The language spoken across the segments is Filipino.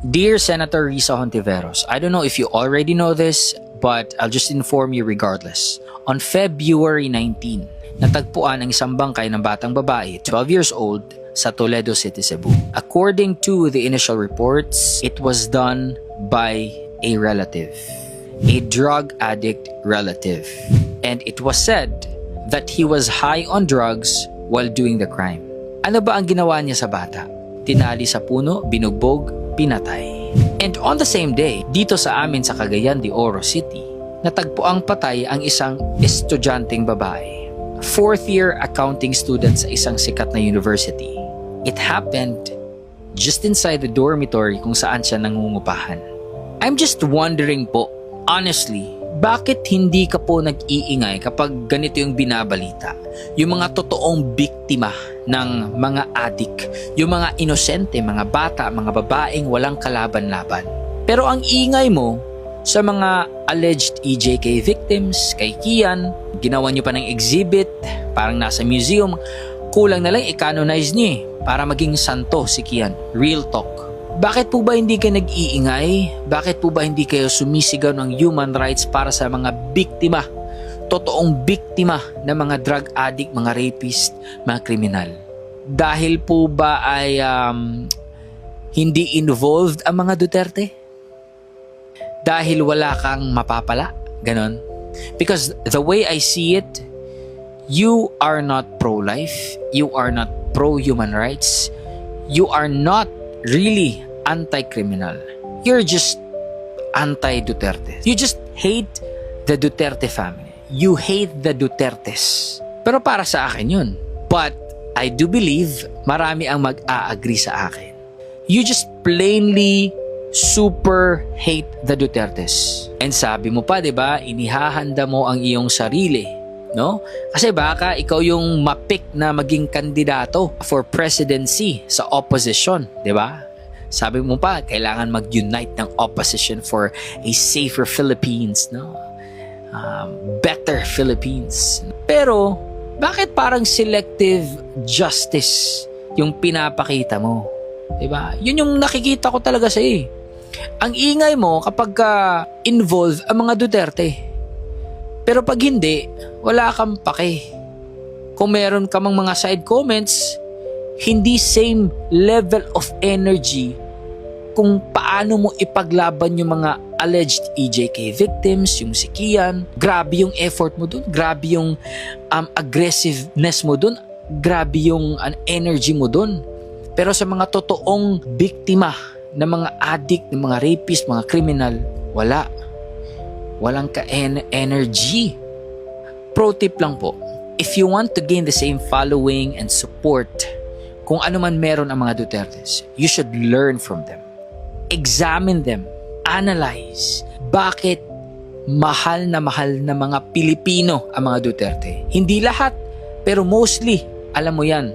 Dear Senator Risa Hontiveros, I don't know if you already know this, but I'll just inform you regardless. On February 19, natagpuan ang isang bangkay ng batang babae, 12 years old, sa Toledo City, Cebu. According to the initial reports, it was done by a relative, a drug addict relative. And it was said that he was high on drugs while doing the crime. Ano ba ang ginawa niya sa bata? Tinali sa puno, binugbog, pinatay. And on the same day, dito sa amin sa Cagayan de Oro City, natagpuang patay ang isang estudyanteng babae, 4th year accounting student sa isang sikat na university. It happened just inside the dormitory kung saan siya nangungupahan. I'm just wondering po, honestly, bakit hindi ka po nag-iingay kapag ganito yung binabalita? Yung mga totoong biktima ng mga adik, yung mga inosente, mga bata, mga babaeng walang kalaban-laban. Pero ang ingay mo sa mga alleged EJK victims, kay Kian, ginawa niyo pa ng exhibit, parang nasa museum, kulang na lang i-canonize niyo para maging santo si Kian. Real talk. Bakit po ba hindi kayo nag-iingay? Bakit po ba hindi kayo sumisigaw ng human rights para sa mga biktima? Totoong biktima ng mga drug addict, mga rapist, mga kriminal. Dahil po ba ay hindi involved ang mga Duterte? Dahil wala kang mapapala? Ganon? Because the way I see it, you are not pro-life, you are not pro-human rights, you are not really anti-criminal. You're just anti-Duterte. You just hate the Duterte family. You hate the Dutertes. Pero para sa akin yun. But I do believe marami ang mag-a-agree sa akin. You just plainly super hate the Dutertes. And sabi mo pa, 'di ba, inihahanda mo ang iyong sarili, no? Kasi baka ikaw yung mapik na maging kandidato for presidency sa opposition, 'di ba? Sabi mo pa, kailangan mag-unite ng opposition for a safer Philippines, no? Better Philippines. Pero bakit parang selective justice yung pinapakita mo? 'Di ba? Yun yung nakikita ko talaga sa iyo. Ang ingay mo kapag involved ang mga Duterte. Pero pag hindi, wala kang pake. Kung meron ka mang mga side comments, hindi same level of energy kung paano mo ipaglaban yung mga alleged EJK victims, yung si Kian. Grabe yung effort mo dun, grabe yung aggressiveness mo dun, grabe yung energy mo dun. Pero sa mga totoong biktima ng mga addict, ng mga rapist, mga criminal, wala. Walang ka-energy. Pro tip lang po, if you want to gain the same following and support, kung ano man meron ang mga Dutertes, you should learn from them. Examine them. Analyze. Bakit mahal na mga Pilipino ang mga Duterte? Hindi lahat, pero mostly, alam mo yan.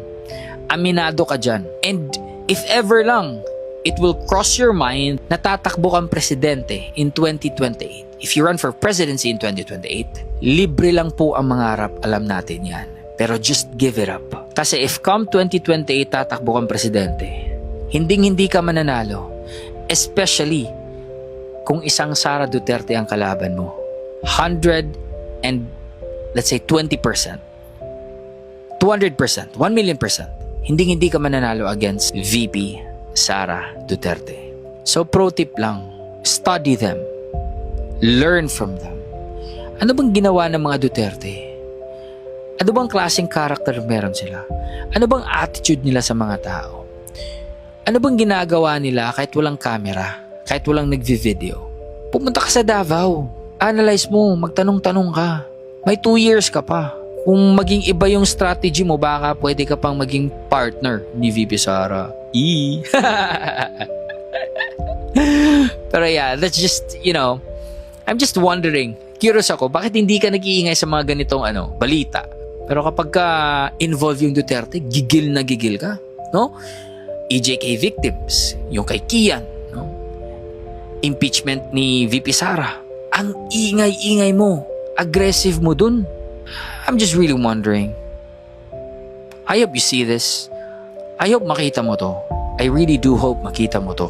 Aminado ka dyan. And if ever lang, it will cross your mind na tatakbo kang presidente in 2028. If you run for presidency in 2028, libre lang po ang mangarap, alam natin yan. Pero just give it up. Kasi if come 2028 tatakbo kang presidente, hindi ka mananalo. Especially kung isang Sara Duterte ang kalaban mo. 100 and let's say 20%. 200%, 1,000,000%. Hindi ka mananalo against VP Sara Duterte. So pro tip lang, study them. Learn from them. Ano bang ginawa ng mga Duterte? Ano bang klaseng character meron sila? Ano bang attitude nila sa mga tao? Ano bang ginagawa nila kahit walang camera, kahit walang nagvi-video? Pumunta ka sa Davao. Analyze mo, magtanong-tanong ka. May 2 years ka pa. Kung maging iba yung strategy mo, baka pwede ka pang maging partner ni VP Sara. Pero yeah, that's just, I'm just wondering, curious ako, bakit hindi ka nag-iingay sa mga ganitong balita? Pero kapag ka involve yung Duterte, gigil na gigil ka, no? EJK victims, yung kay Kian, no? Impeachment ni VP Sara. Ang ingay-ingay mo, aggressive mo dun. I'm just really wondering. I hope you see this. I hope makita mo to. I really do hope makita mo to.